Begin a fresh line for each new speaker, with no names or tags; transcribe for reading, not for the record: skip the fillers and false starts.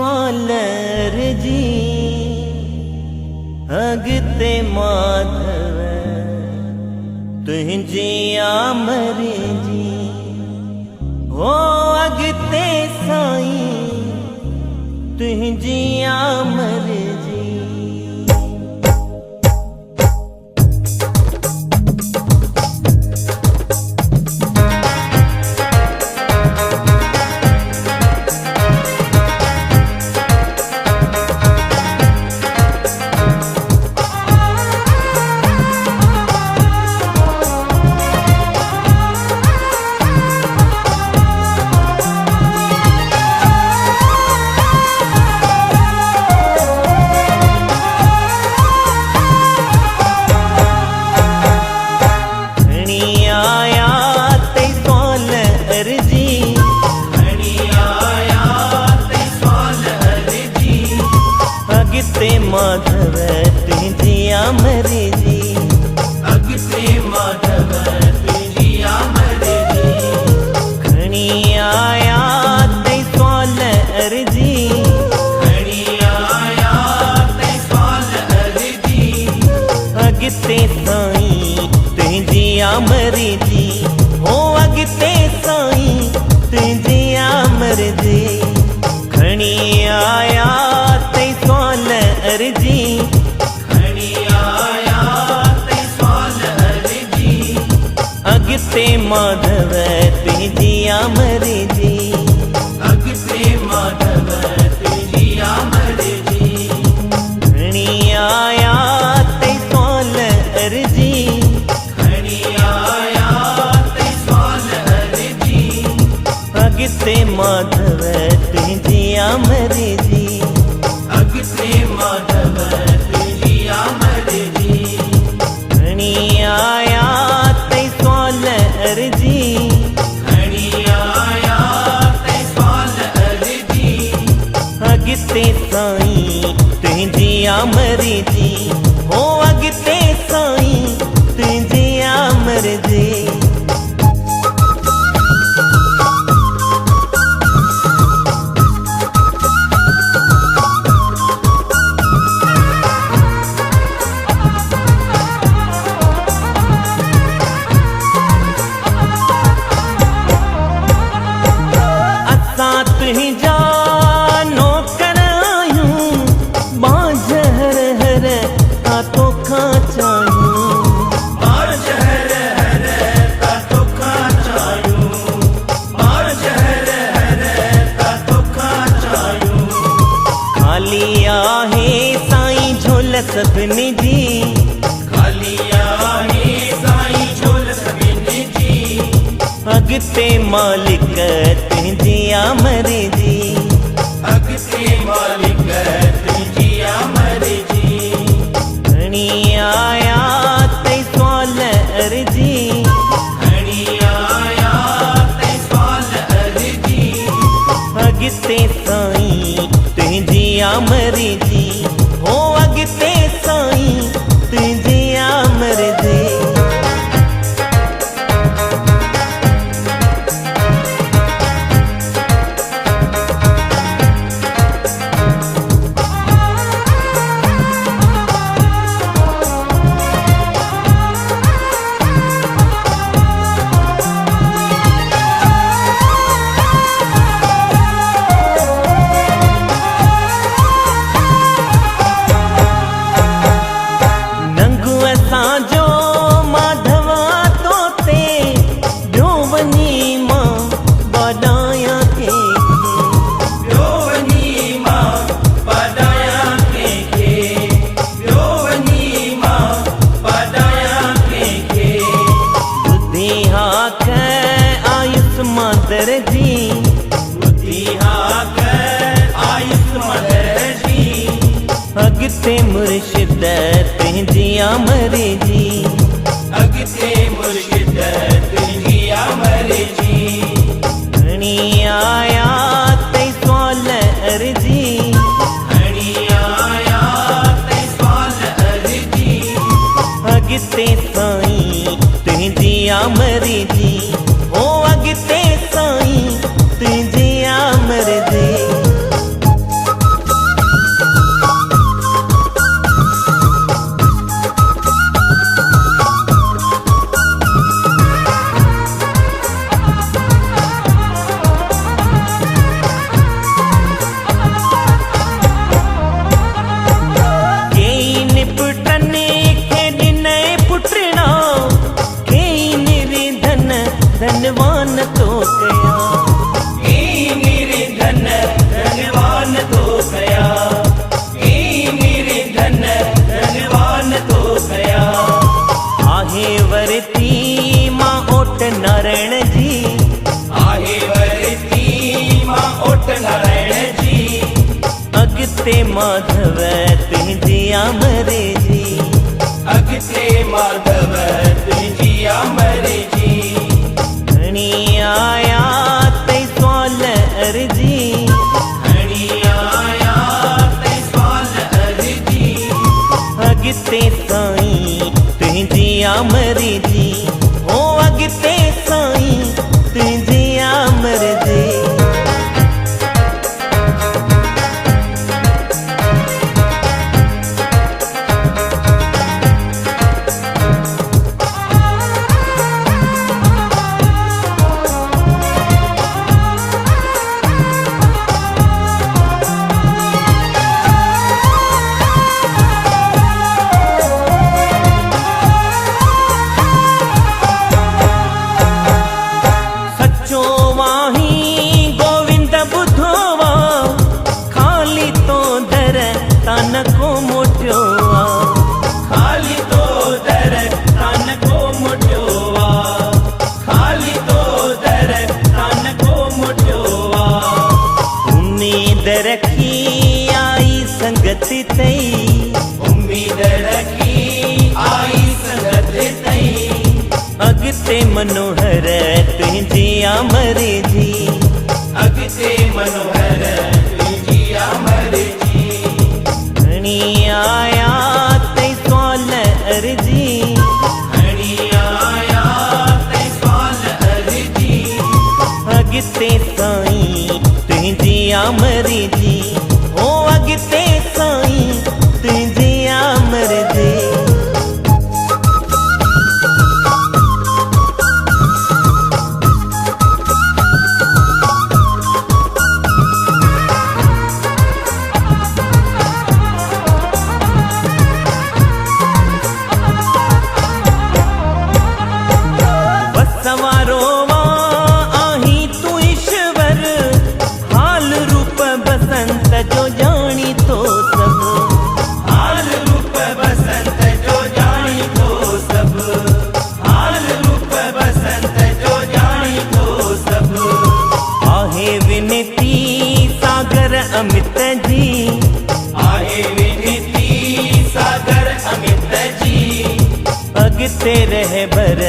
स्वालर जी अगते माधव तुझी आमर जी हो अगते साईं तुझी आमर जी। माधव तुझी आमर जी अगते माधव तुझी आमर जी खणी आया ते स्वाल अर्जी खणी आया ते स्वाल अर्जी अगते साईं तुझी आमर जी हो अगते साईं तुझी आमर जी खणी आया ते स्वाल अर्जी खणी आया ते स्वाल अर्जी अगते माधव तुझी आमर जी अगते माधव तुझी आमर जी खणी आया ते स्वाल अर्जी खणी आया ते स्वाल अर्जी अगते माधव तुझी आमर जी अगते माधव तुझी आमर जी खणी आया ते स्वाल अर्जी खणी आया ते स्वाल अर्जी अगते साईं तुझी आमर जी हो अगते साईं तुझी आमर जी। तुझा नौकर आयूं बाज हर हर का तो खा चायूं बाज हर हर का तो खा चायूं बाज हर हर का तो खा चायूं खाली आहे साईं झोल सभिनी जी खाली आहे साईं झोल सभिनी जी अगते मालिक तुझी आमर जी अगते मालिक तुझी आमर जी खणी आया ते स्वाल अर्जी खणी आया ते स्वाल अर्जी अगते साईं तुझी आमर जी हो अगते साईं तुझी आमर जी। मादर जी अगते मुर्शिद तुझी आमर जी अगते मुर्शिद तुझी आमर जी खणी आया ते स्वाल अर्जी खणी आया ते स्वाल अर्जी अगते साईं तुझी आमर जी हो अगते साईं तुझी आमर जी। अगते माधव तुझी अमरे जी,
अगते माधव तुझी अमरे जी।
घणी आया ते स्वाल अर्जी,
घणी आया ते स्वाल अर्जी।
अगते साईं तुझी अमरे जी, ओ अगते साईं तुझी अमरे जी।
खाली तो दर तन को मुट्योवा, खाली तो दर तन को मुट्योवा।
उम्मीद रखी आई संगत तई,
उम्मीद रखी आई संगत तई।
अगते मनोहर तुझी अमरे जी,
अगते मनोहर तुझी अमरे जी।
घणी आया ते स्वाल अर्जी,
घणी आया ते स्वाल अर्जी।
अगते साईं तुझी अमरे जी, ओ अगते साईं तुझी अमरे जी। सवारो आही तू ईश्वर, हाल रूप बसंत जो जानी तो सब,
हाल रूप बसंत जो जानी तो सब, हाल रूप बसंत जो जानी तो सब।
आहे विनती सागर अमित जी,
आहे विनती सागर अमित जी।
अगते रह बर